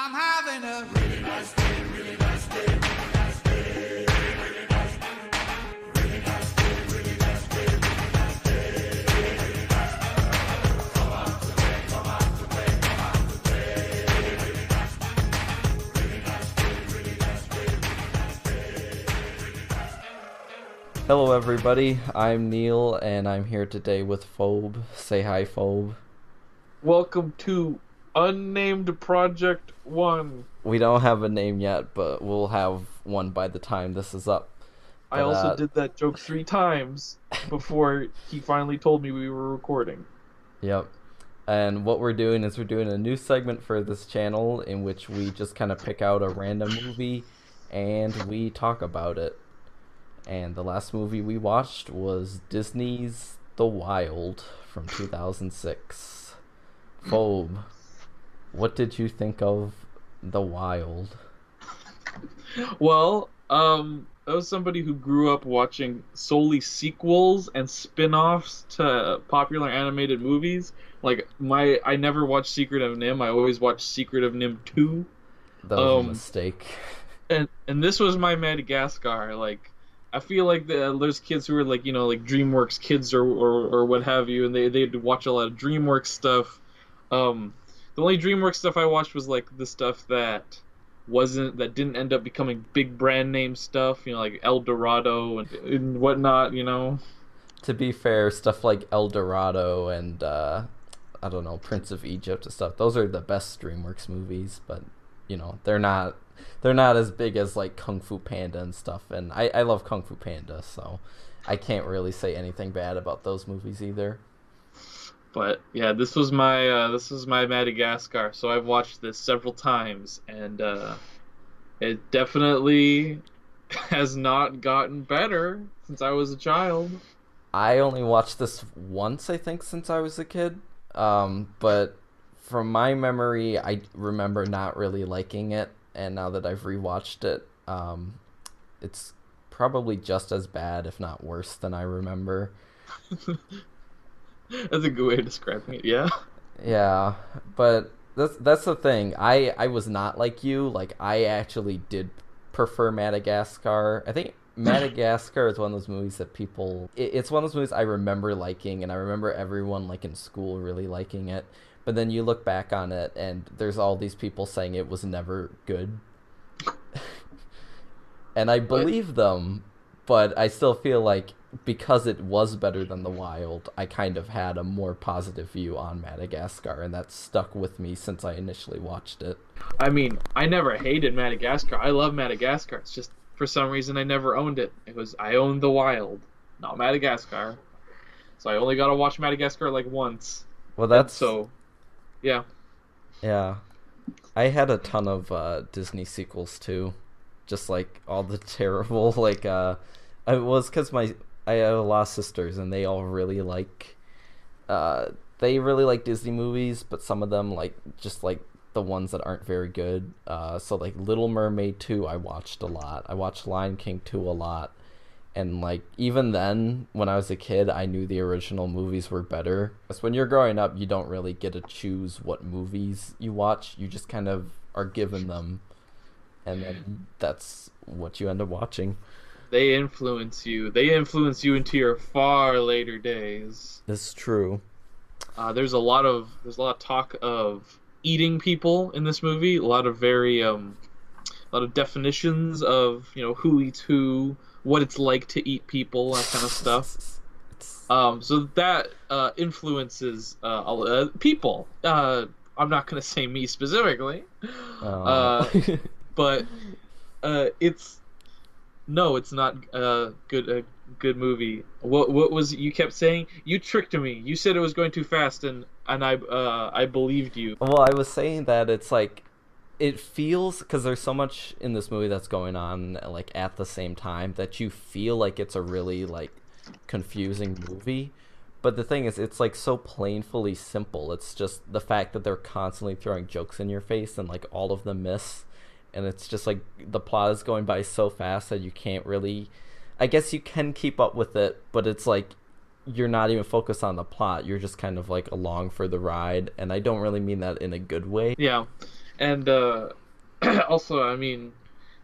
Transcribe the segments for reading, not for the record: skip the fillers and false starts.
I'm having a really nice day, really nice day, really nice day, really nice day, really nice day, really nice day, really nice day, really nice day. Come out today, come out today, come out today, really nice day, really nice day, really nice day, really nice day, really nice day. Hello everybody, I'm Neil and I'm here today with Phobe. Say hi, Phobe. Welcome to Unnamed Project 1. We don't have a name yet, but we'll have one by the time this is up. I also did that joke 3 times before he finally told me we were recording. Yep. And what we're doing is we're doing a new segment for this channel in which we just kind of pick out a random movie and we talk about it. And the last movie we watched was Disney's The Wild from 2006. Phobe, what did you think of The Wild? Well, I was somebody who grew up watching solely sequels and spin-offs to popular animated movies. Like, I never watched Secret of Nim, I always watched Secret of Nim 2. That was a mistake. And this was my Madagascar. Like, I feel like there's kids who are like, you know, like DreamWorks kids or what have you, and they'd watch a lot of DreamWorks stuff. The only DreamWorks stuff I watched was like the stuff that didn't end up becoming big brand name stuff, you know, like El Dorado and whatnot, you know. To be fair, stuff like El Dorado and I don't know, Prince of Egypt and stuff, those are the best DreamWorks movies, but you know, they're not as big as like Kung Fu Panda and stuff, and I love Kung Fu Panda, so I can't really say anything bad about those movies either. But yeah, this was my Madagascar, so I've watched this several times, and it definitely has not gotten better since I was a child. I only watched this once, I think, since I was a kid, but from my memory, I remember not really liking it, and now that I've rewatched it, it's probably just as bad, if not worse, than I remember. That's a good way of describing it, yeah. Yeah, but that's the thing. I was not like you. Like, I actually did prefer Madagascar. I think Madagascar is one of those movies that it's one of those movies I remember liking, and I remember everyone like in school really liking it. But then you look back on it, and there's all these people saying it was never good. And I believe them, but I still feel like because it was better than The Wild, I kind of had a more positive view on Madagascar, and that stuck with me since I initially watched it. I mean, I never hated Madagascar. I love Madagascar. It's just, for some reason, I never owned it. I owned The Wild, not Madagascar. So I only got to watch Madagascar like once. Well, that's... So, yeah. Yeah. I had a ton of Disney sequels, too. Just, like, all the terrible, like, it was because I have a lot of sisters, and they all really like Disney movies, but some of them like just like the ones that aren't very good. So like Little Mermaid 2 I watched a lot. I watched Lion King 2 a lot. And like even then when I was a kid, I knew the original movies were better. Because when you're growing up, you don't really get to choose what movies you watch. You just kind of are given them, and then that's what you end up watching. They influence you. They influence you into your far later days. It's true. There's a lot of talk of eating people in this movie. A lot of definitions of, you know, who eats who, what it's like to eat people, that kind of stuff. So that influences people. I'm not gonna say me specifically, but it's. No, it's not a good movie. What was you kept saying? You tricked me. You said it was going too fast, and I believed you. Well, I was saying that it's like it feels, because there's so much in this movie that's going on like at the same time, that you feel like it's a really like confusing movie. But the thing is, it's like so plainly simple. It's just the fact that they're constantly throwing jokes in your face, and like all of them miss. And it's just like the plot is going by so fast that you can't really... I guess you can keep up with it, but it's like you're not even focused on the plot. You're just kind of like along for the ride. And I don't really mean that in a good way. Yeah. And also, I mean,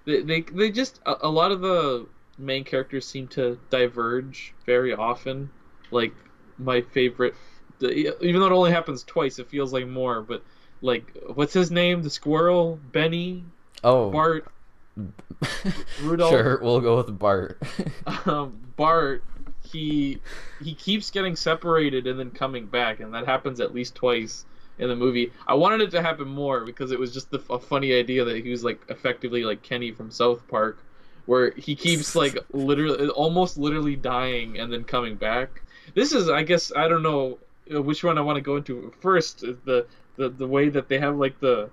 they just a lot of the main characters seem to diverge very often. Like my favorite, even though it only happens twice, it feels like more. But like, what's his name? The squirrel, Benny, Oh, Bart, Rudolph. sure, we'll go with Bart. Bart, he he keeps getting separated and then coming back, and that happens at least twice in the movie. I wanted it to happen more because it was just a funny idea that he was like effectively like Kenny from South Park, where he keeps like literally, almost literally dying and then coming back. This is, I guess, I don't know which one I want to go into first. The way that they have like the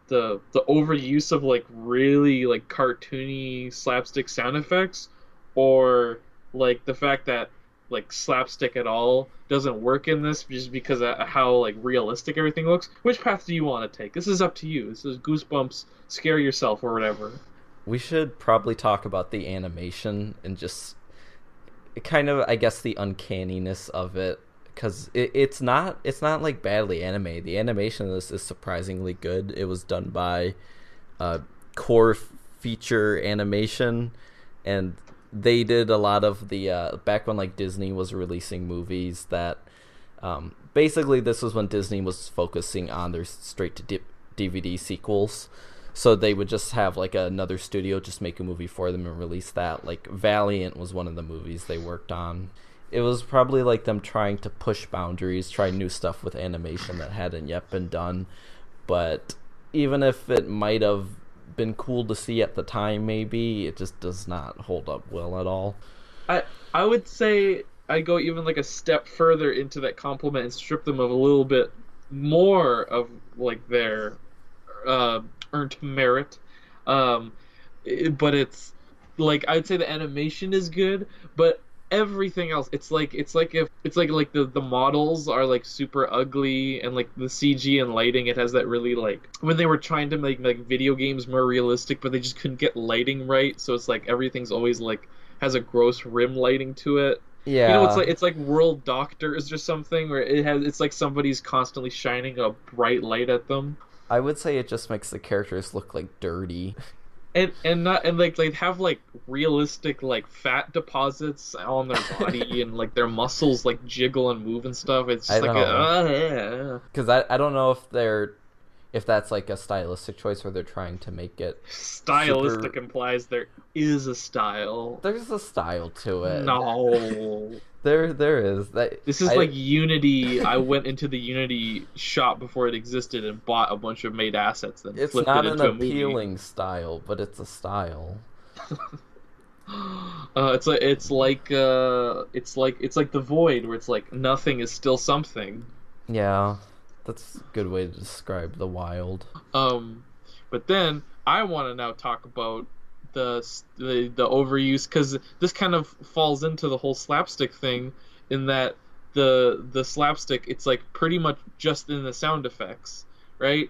overuse of like really like cartoony slapstick sound effects, or like the fact that like slapstick at all doesn't work in this just because of how like realistic everything looks. Which path do you want to take? This is up to you. This is Goosebumps, scare yourself or whatever. We should probably talk about the animation and just kind of, I guess, the uncanniness of it, because it's not like badly animated. The animation of this is surprisingly good. It was done by Core Feature Animation, and they did a lot of the back when like Disney was releasing movies that basically this was when Disney was focusing on their straight to DVD sequels. So they would just have like another studio just make a movie for them and release that. Like Valiant was one of the movies they worked on. It was probably like them trying to push boundaries, try new stuff with animation that hadn't yet been done. But even if it might have been cool to see at the time, maybe it just does not hold up well at all. I would say I go even like a step further into that compliment and strip them of a little bit more of like their earned merit. But it's like I'd say the animation is good, but everything else, it's like if the models are like super ugly, and like the CG and lighting, it has that really like when they were trying to make like video games more realistic, but they just couldn't get lighting right, so it's like everything's always like has a gross rim lighting to it. You know, Yeah, it's like World Doctors or something, where it's like somebody's constantly shining a bright light at them. I would say it just makes the characters look like dirty. And not and like have like realistic like fat deposits on their body, and like their muscles like jiggle and move and stuff. It's I just like know. yeah. Because I don't know if that's like a stylistic choice or they're trying to make it Stylistic super. implies there is a style. There's a style to it. No. There is that. This is like Unity. I went into the Unity shop before it existed and bought a bunch of made assets, then It's flipped not it an into a movie. appealing style, but it's a style. It's like the void, where it's like nothing is still something. Yeah, that's a good way to describe the wild. Um, but then I want to now talk about the overuse, because this kind of falls into the whole slapstick thing, in that the slapstick, it's like pretty much just in the sound effects, right?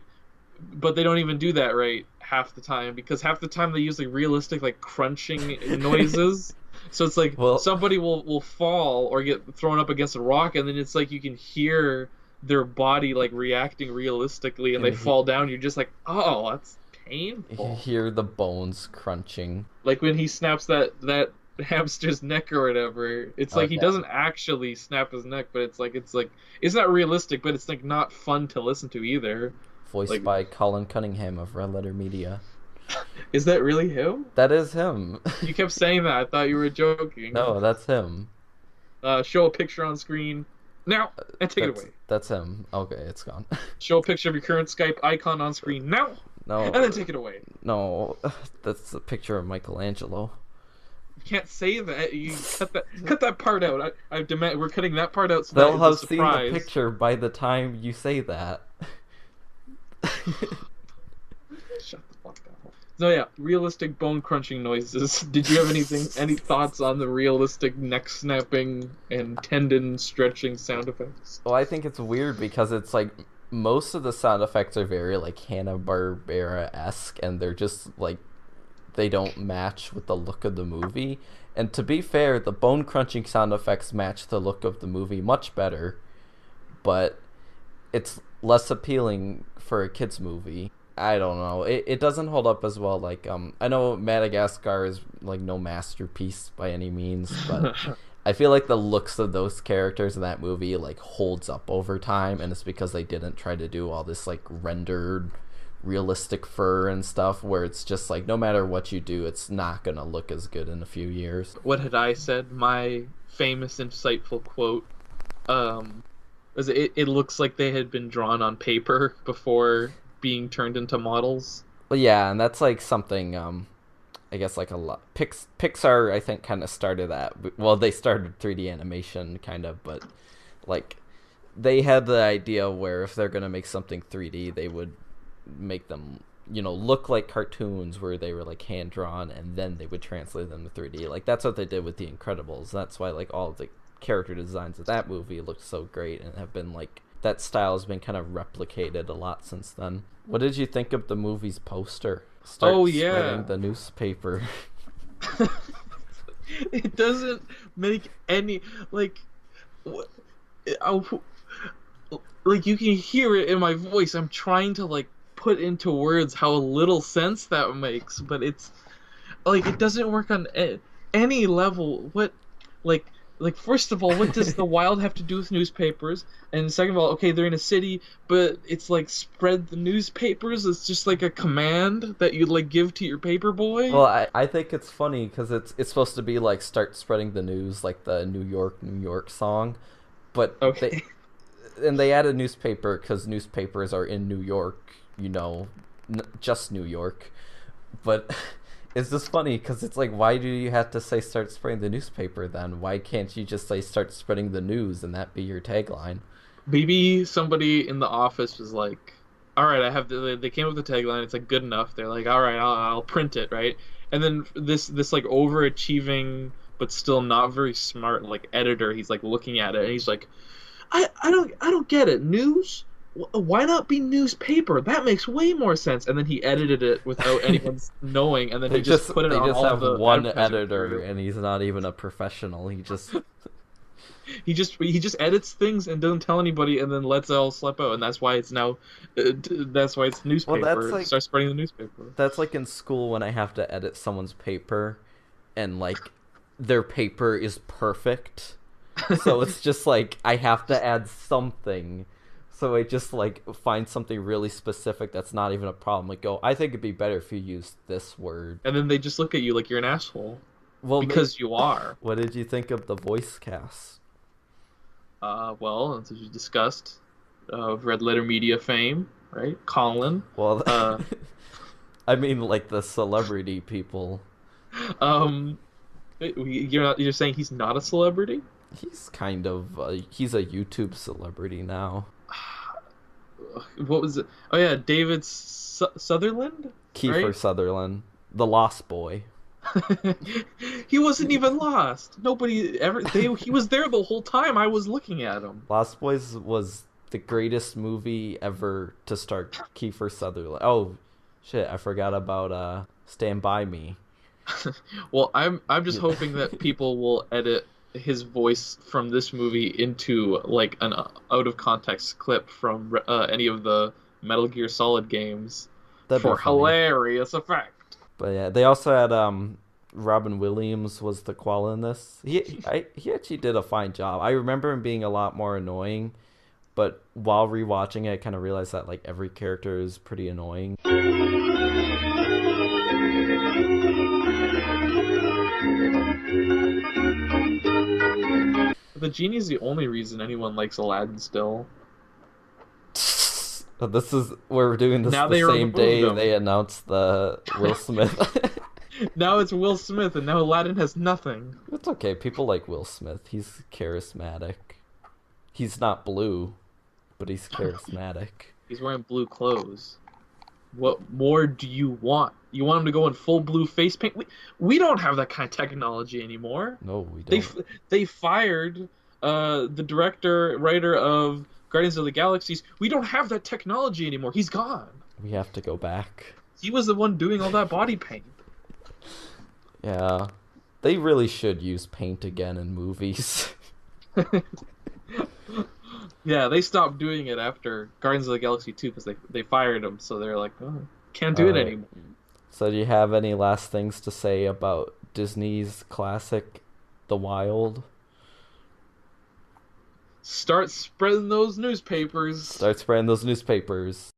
But they don't even do that right half the time, because half the time they use like realistic like crunching noises. So it's like Well, somebody will fall or get thrown up against a rock, and then it's like you can hear their body like reacting realistically, and they and fall down. You're just like, oh, that's you painful. hear the bones crunching. Like when he snaps that hamster's neck or whatever, it's Oh like he yeah, doesn't actually snap his neck, but it's like it's not realistic, but it's like not fun to listen to either. voiced Like, by Colin Cunningham of Red Letter Media. is that really him? That is him. You kept saying that. I thought you were joking. No, that's him. Show a picture on screen now and take it away. That's him. Okay, it's gone. Show a picture of your current Skype icon on screen now No, and then take it away. no, that's a picture of Michelangelo. You can't say that. You cut that part out. I demand we're cutting that part out, so They'll that have is a seen surprise. the picture by the time you say that. Shut the fuck up. So yeah, realistic bone crunching noises. Did you have any thoughts on the realistic neck snapping and tendon stretching sound effects? Well, I think it's weird because it's like most of the sound effects are very like Hanna-Barbera-esque, and they're just like they don't match with the look of the movie. And to be fair, the bone crunching sound effects match the look of the movie much better, but it's less appealing for a kids movie. I don't know. It doesn't hold up as well. Like I know Madagascar is like no masterpiece by any means, but I feel like the looks of those characters in that movie like holds up over time, and it's because they didn't try to do all this like rendered realistic fur and stuff where it's just like no matter what you do it's not gonna look as good in a few years. What had I said? My famous, insightful quote was it looks like they had been drawn on paper before being turned into models. Well, yeah, and that's like something I guess like a lot Pixar I think kind of started that. Well, they started 3D animation kind of, but like they had the idea where if they're gonna make something 3D, they would make them look like cartoons where they were like hand drawn, and then they would translate them to 3D. Like that's what they did with The Incredibles. That's why like all of the character designs of that movie look so great and have been like that style has been kind of replicated a lot since then. What did you think of the movie's poster? Oh, yeah. Spreading the newspaper. It doesn't make any like like you can hear it in my voice. I'm trying to like put into words how little sense that makes, but it's like it doesn't work on any level. What like first of all, what does the wild have to do with newspapers? And second of all, okay, they're in a city, but it's like spread the newspapers. It's just like a command that you like give to your paper boy. Well, I think it's funny because it's supposed to be like start spreading the news, like the New York song, but Okay. they added newspaper because newspapers are in New York, just New York, but. It's just funny because it's like, why do you have to say start spreading the newspaper then? Why can't you just say start spreading the news and that be your tagline? Maybe somebody in the office was like, all right, they came up with the tagline. It's like good enough. They're like, all right, I'll print it, right? And then this like overachieving but still not very smart like editor, he's like looking at it and he's like, I don't get it. News? Why not be newspaper? That makes way more sense. And then he edited it without anyone knowing, and then he just put it on all have the one advertising editor, material. and he's not even a professional. He just he just edits things and doesn't tell anybody, and then lets it all slip out. And that's why it's now, that's why it's newspaper. that's like- Start spreading the newspaper. that's like in school when I have to edit someone's paper, and like their paper is perfect, so it's just like I have to add something. So I just like find something really specific that's not even a problem. Like, I think it'd be better if you used this word. And then they just look at you like you're an asshole Well, because you are. What did you think of the voice cast? Well, as you discussed, Red Letter Media fame, right? Colin. Well, Uh, I mean, like the celebrity people. You're saying he's not a celebrity? He's kind of he's a YouTube celebrity now. What was it? Oh yeah, David Sutherland? Kiefer Right? Sutherland, the Lost Boy. He wasn't even lost. Nobody ever. He was there the whole time. I was looking at him. Lost Boys was the greatest movie ever to star Kiefer Sutherland. Oh, shit! I forgot about Stand By Me. Well, I'm just hoping that people will edit his voice from this movie into like an out of context clip from any of the Metal Gear Solid games That'd be for funny. hilarious effect. But yeah, they also had Robin Williams was the Quell in this. He actually did a fine job. I remember him being a lot more annoying, but while rewatching it, I kind of realized that like every character is pretty annoying. The genie is the only reason anyone likes Aladdin still. This is we're doing this Now the they same day removed him. they announced the Will Smith. Now it's Will Smith, and now Aladdin has nothing. It's okay. People like Will Smith. He's charismatic. He's not blue, but he's charismatic. He's wearing blue clothes. What more do you want? You want him to go in full blue face paint? We don't have that kind of technology anymore. No, we don't. They fired the director, writer of Guardians of the Galaxies. We don't have that technology anymore. He's gone. We have to go back. He was the one doing all that body paint. Yeah. They really should use paint again in movies. Yeah, they stopped doing it after Guardians of the Galaxy 2 because they fired him, so they're like, oh, can't do All it right. anymore. So do you have any last things to say about Disney's classic, The Wild? Start spreading those newspapers. Start spreading those newspapers.